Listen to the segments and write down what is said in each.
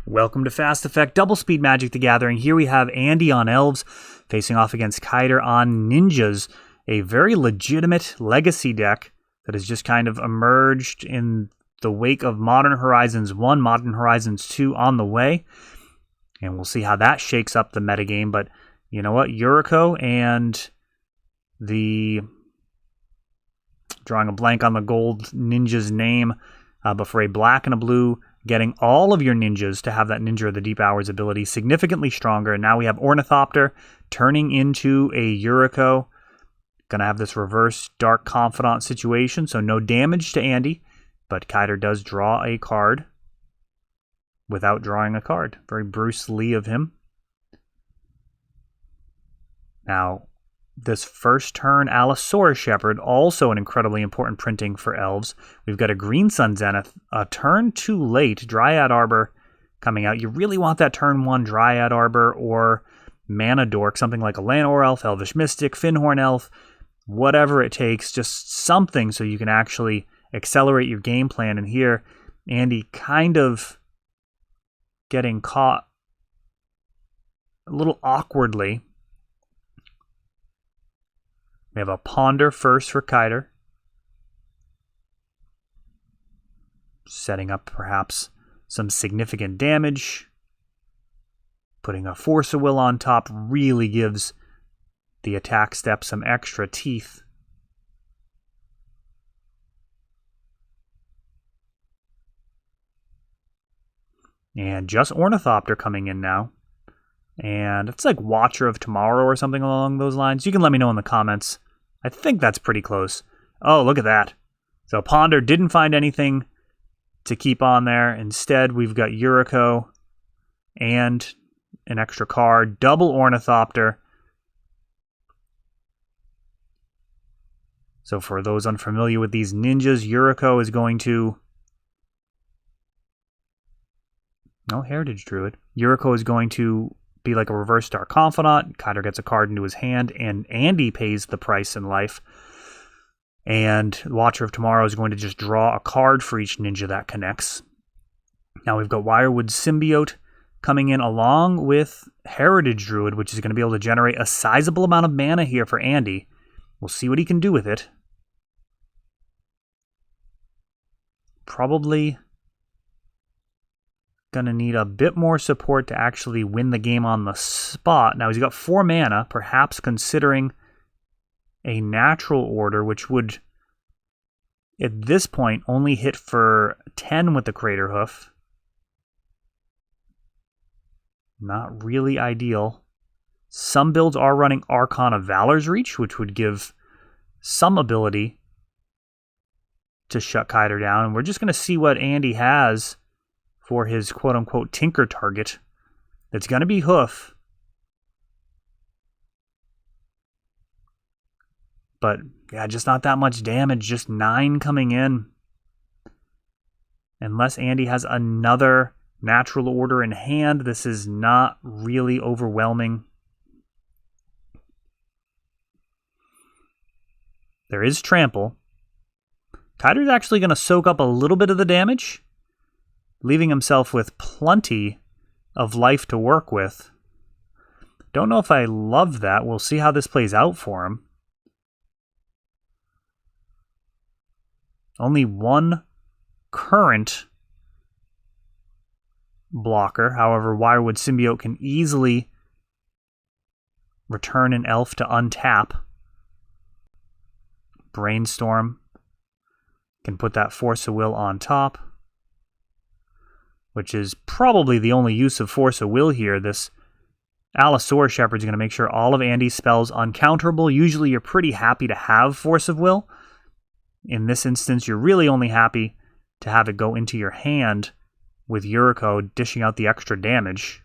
Welcome to Fast Effect Double Speed Magic the Gathering. Here we have Andy on Elves facing off against Kiter on Ninjas, a very legitimate legacy deck that has just kind of emerged in the wake of Modern Horizons 1, Modern Horizons 2 on the way. And we'll see how that shakes up the metagame. But you know what? Yuriko and the... drawing a blank on the gold ninja's name, but for a black and a blue, getting all of your ninjas to have that Ninja of the Deep Hours ability significantly stronger. And now we have Ornithopter turning into a Yuriko. Going to have this reverse Dark Confidant situation, so no damage to Andy, but Kiter does draw a card without drawing a card. Very Bruce Lee of him. Now, this first turn, Allosaurus Shepherd, also an incredibly important printing for Elves. We've got a Green Sun Zenith, a turn too late, Dryad Arbor coming out. You really want that turn 1 Dryad Arbor or Mana Dork, something like a Llanowar Elf, Elvish Mystic, Finhorn Elf, whatever it takes, just something so you can actually accelerate your game plan. And here, Andy kind of getting caught a little awkwardly. We have a Ponder first for Kiter. Setting up perhaps some significant damage. Putting a Force of Will on top really gives the attack step some extra teeth. And just Ornithopter coming in now. And it's like Watcher of Tomorrow or something along those lines. You can let me know in the comments. I think that's pretty close. Oh, look at that. So Ponder didn't find anything to keep on there. Instead, we've got Yuriko and an extra card. Double Ornithopter. So for those unfamiliar with these ninjas, Yuriko is going to... No, Heritage Druid. Yuriko is going to be like a reverse Dark Confidant. Kiter gets a card into his hand, and Andy pays the price in life. And Watcher of Tomorrow is going to just draw a card for each ninja that connects. Now we've got Wirewood Symbiote coming in along with Heritage Druid, which is going to be able to generate a sizable amount of mana here for Andy. We'll see what he can do with it. Probably gonna need a bit more support to actually win the game on the spot. Now he's got 4 mana, perhaps considering a natural order, which would, at this point, only hit for 10 with the Crater Hoof. Not really ideal. Some builds are running Archon of Valor's Reach, which would give some ability to shut Kiter down. And we're just gonna see what Andy has for his quote-unquote tinker target. It's going to be Hoof. But, yeah, just not that much damage. Just 9 coming in. Unless Andy has another natural order in hand, this is not really overwhelming. There is Trample. Kiter's actually going to soak up a little bit of the damage, leaving himself with plenty of life to work with. Don't know if I love that. We'll see how this plays out for him. Only 1 current blocker. However, Wirewood Symbiote can easily return an elf to untap. Brainstorm can put that Force of Will on top, which is probably the only use of Force of Will here. This Allosaurus Shepherd is going to make sure all of Andy's spells uncounterable. Usually you're pretty happy to have Force of Will. In this instance, you're really only happy to have it go into your hand with Yuriko dishing out the extra damage.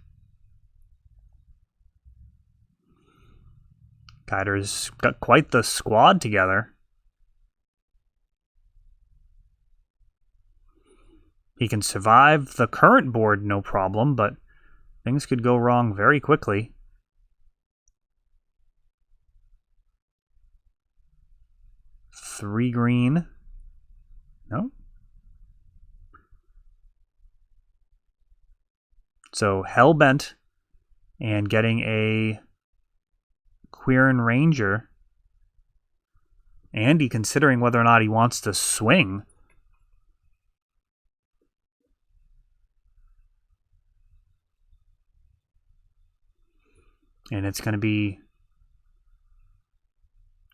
Kiter's got quite the squad together. He can survive the current board, no problem, but things could go wrong very quickly. 3 green. No? So Hellbent and getting a Quirion Ranger. Andy considering whether or not he wants to swing. And it's going to be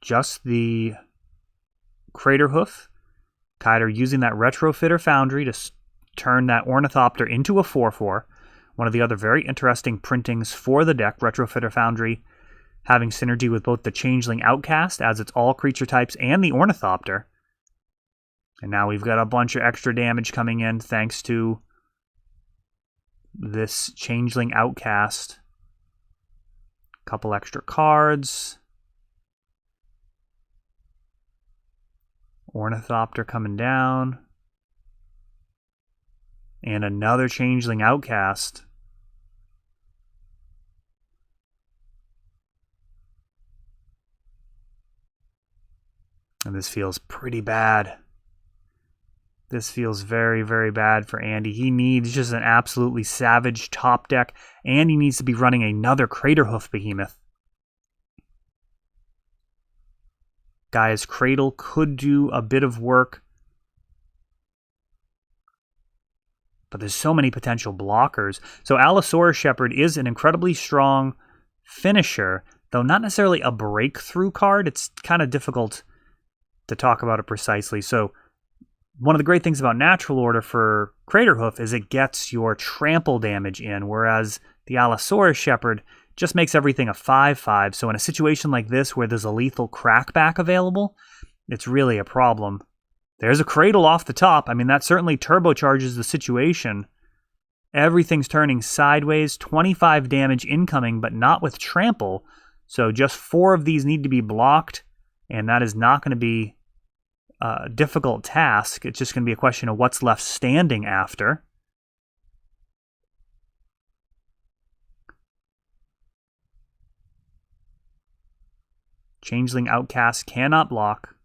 just the Craterhoof. Kiter using that Retrofitter Foundry to turn that Ornithopter into a 4/4. One of the other very interesting printings for the deck, Retrofitter Foundry, having synergy with both the Changeling Outcast, as it's all creature types, and the Ornithopter. And now we've got a bunch of extra damage coming in thanks to this Changeling Outcast. Couple extra cards. Ornithopter coming down. And another Changeling Outcast. And this feels pretty bad. This feels very, very bad for Andy. He needs just an absolutely savage top deck, and he needs to be running another Craterhoof Behemoth. Gaia's Cradle could do a bit of work, but there's so many potential blockers. So Allosaurus Shepherd is an incredibly strong finisher, though not necessarily a breakthrough card. It's kind of difficult to talk about it precisely. So one of the great things about Natural Order for Craterhoof is it gets your trample damage in, whereas the Allosaurus Shepherd just makes everything a 5/5. So in a situation like this where there's a lethal crackback available, it's really a problem. There's a Cradle off the top. I mean, that certainly turbocharges the situation. Everything's turning sideways, 25 damage incoming, but not with trample. So just 4 of these need to be blocked, and that is not going to be a difficult task. It's just going to be a question of what's left standing after. Changeling Outcast cannot block.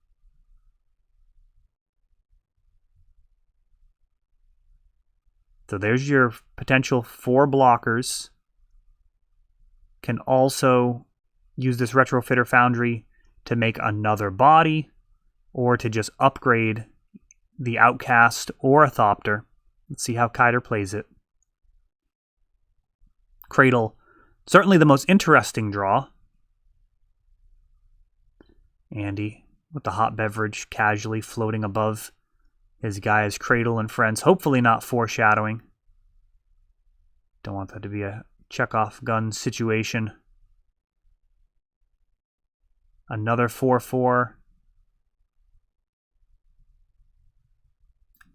So there's your potential 4 blockers. Can also use this Retrofitter Foundry to make another body, or to just upgrade the Outcast or a Thopter. Let's see how Kiter plays it. Cradle, certainly the most interesting draw. Andy with the hot beverage casually floating above his Gaia's Cradle and friends, hopefully not foreshadowing. Don't want that to be a Chekhov gun situation. Another 4/4.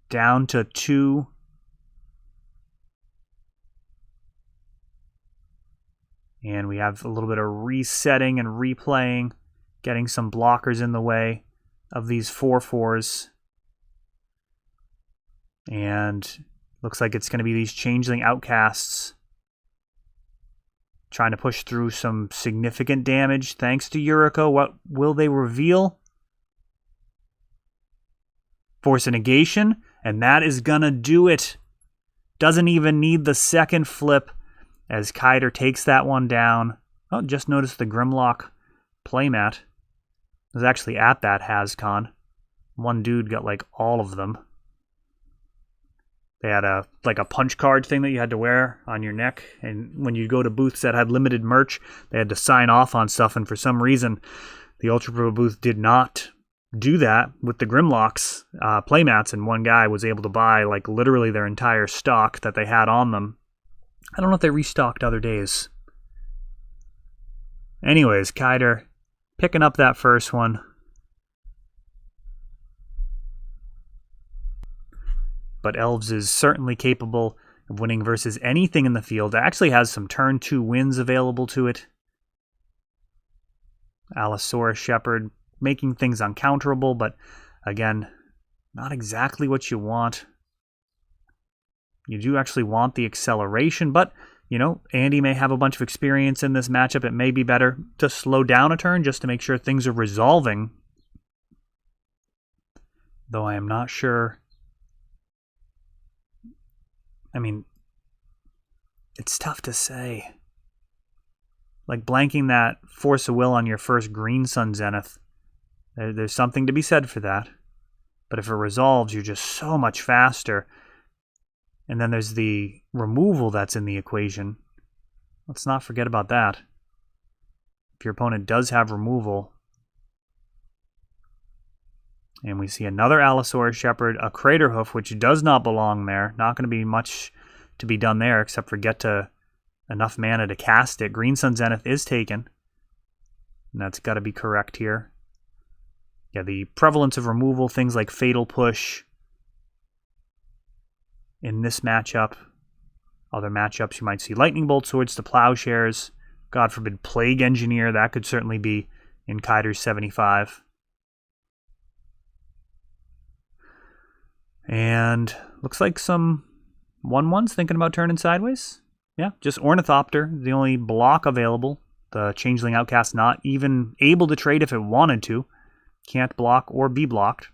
Down to 2. And we have a little bit of resetting and replaying, getting some blockers in the way of these 4/4s. And looks like it's going to be these Changeling Outcasts trying to push through some significant damage thanks to Yuriko. What will they reveal? Force a negation, and that is going to do it. Doesn't even need the second flip as Kiter takes that one down. Oh, just noticed the Grimlock playmat. I was actually at that HasCon. One dude got like all of them. They had a punch card thing that you had to wear on your neck, and when you go to booths that had limited merch, they had to sign off on stuff, and for some reason, the Ultra Pro booth did not do that with the Grimlocks playmats, and one guy was able to buy like literally their entire stock that they had on them. I don't know if they restocked other days. Anyways, Kiter picking up that first one. But Elves is certainly capable of winning versus anything in the field. It actually has some turn 2 wins available to it. Allosaurus Shepherd making things uncounterable, but again, not exactly what you want. You do actually want the acceleration, but, you know, Andy may have a bunch of experience in this matchup. It may be better to slow down a turn just to make sure things are resolving. Though I am not sure. I mean, It's tough to say. Like blanking that Force of Will on your first Green Sun Zenith. There's something to be said for that. But if it resolves, you're just so much faster. And then there's the removal that's in the equation. Let's not forget about that. If your opponent does have removal, and we see another Allosaurus Shepherd, a Crater Hoof, which does not belong there. Not going to be much to be done there except for get to enough mana to cast it. Green Sun Zenith is taken. And that's got to be correct here. Yeah, the prevalence of removal, things like Fatal Push in this matchup. Other matchups, you might see Lightning Bolt Swords to Plowshares. God forbid, Plague Engineer. That could certainly be in Kaider's 75. And looks like some 1/1s thinking about turning sideways. Yeah, just Ornithopter, the only block available. The Changeling Outcast not even able to trade if it wanted to. Can't block or be blocked.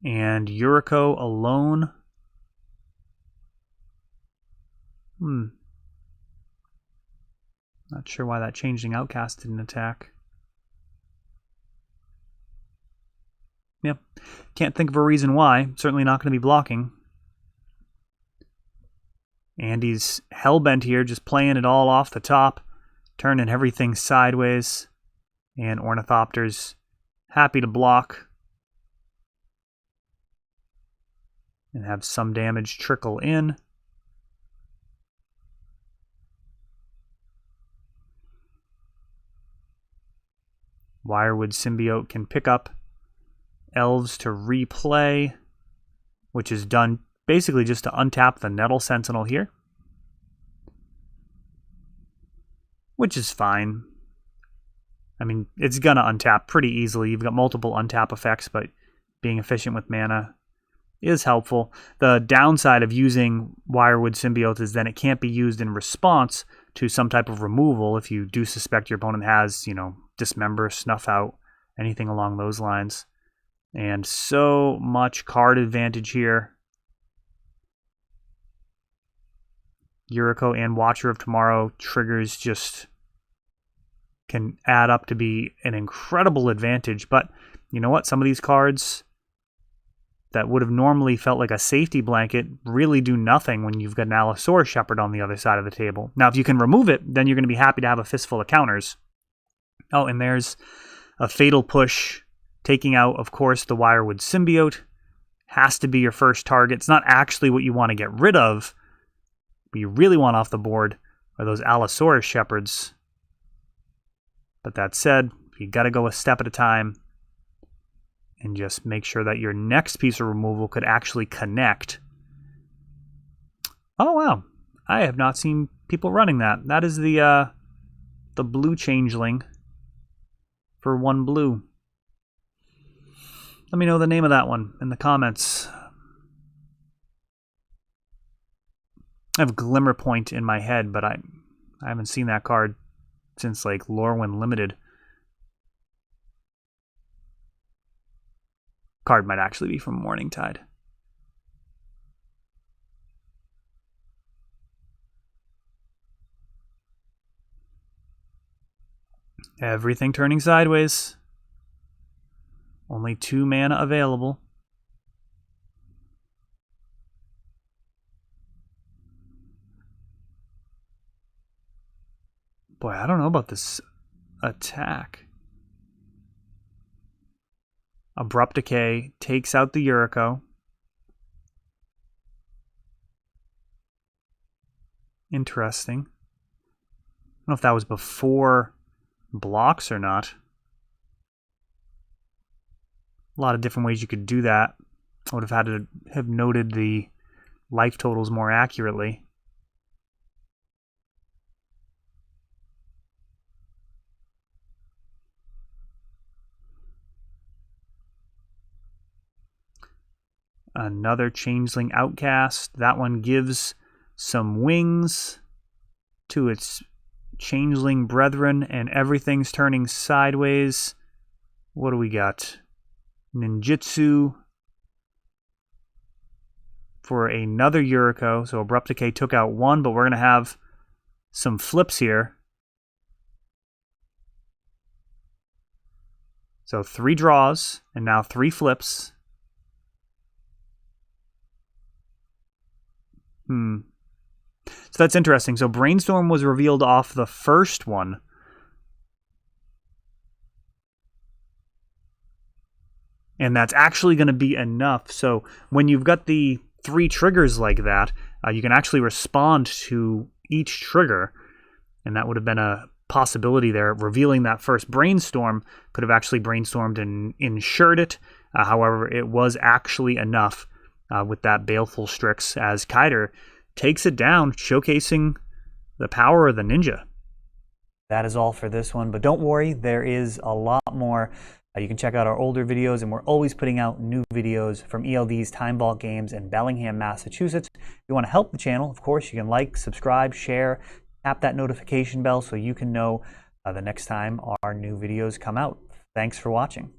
And Yuriko alone. Not sure why that Changeling Outcast didn't attack. Yeah, can't think of a reason why. Certainly not going to be blocking. Andy's hellbent here, just playing it all off the top, turning everything sideways. And Ornithopter's happy to block and have some damage trickle in. Wirewood Symbiote can pick up Elves to replay, which is done basically just to untap the Nettle Sentinel here, which is fine. I mean, it's going to untap pretty easily. You've got multiple untap effects, but being efficient with mana is helpful. The downside of using Wirewood Symbiote is then it can't be used in response to some type of removal if you do suspect your opponent has, Dismember, Snuff Out, anything along those lines. And so much card advantage here. Yuriko and Watcher of Tomorrow triggers just can add up to be an incredible advantage. But you know what? Some of these cards that would have normally felt like a safety blanket really do nothing when you've got an Allosaurus Shepherd on the other side of the table. Now, if you can remove it, then you're going to be happy to have a fistful of counters. Oh, and there's a Fatal Push. Taking out, of course, the Wirewood Symbiote has to be your first target. It's not actually what you want to get rid of. What you really want off the board are those Allosaurus Shepherds. But that said, you got to go a step at a time and just make sure that your next piece of removal could actually connect. Oh, wow. I have not seen people running that. That is the blue Changeling for 1 blue. Let me know the name of that one in the comments. I have Glimmer Point in my head, but I haven't seen that card since like Lorwyn Limited. Card might actually be from Morning Tide. Everything turning sideways. Only 2 mana available. Boy, I don't know about this attack. Abrupt Decay takes out the Yuriko. Interesting. I don't know if that was before blocks or not. A lot of different ways you could do that. I would have had to have noted the life totals more accurately. Another Changeling Outcast. That one gives some wings to its Changeling brethren, and everything's turning sideways. What do we got? Ninjutsu. for another Yuriko. So Abrupt Decay took out one, but we're going to have some flips here. So 3 draws, and now 3 flips. So that's interesting. So Brainstorm was revealed off the first one. And that's actually going to be enough. So when you've got the 3 triggers like that, you can actually respond to each trigger. And that would have been a possibility there. Revealing that first Brainstorm could have actually brainstormed and ensured it. However, it was actually enough with that Baleful Strix as Kaider takes it down, showcasing the power of the ninja. That is all for this one, but don't worry, there is a lot more. You can check out our older videos, and we're always putting out new videos from ELD's Time Vault games in Bellingham, Massachusetts. If you want to help the channel, of course, you can like, subscribe, share, tap that notification bell so you can know the next time our new videos come out. Thanks for watching.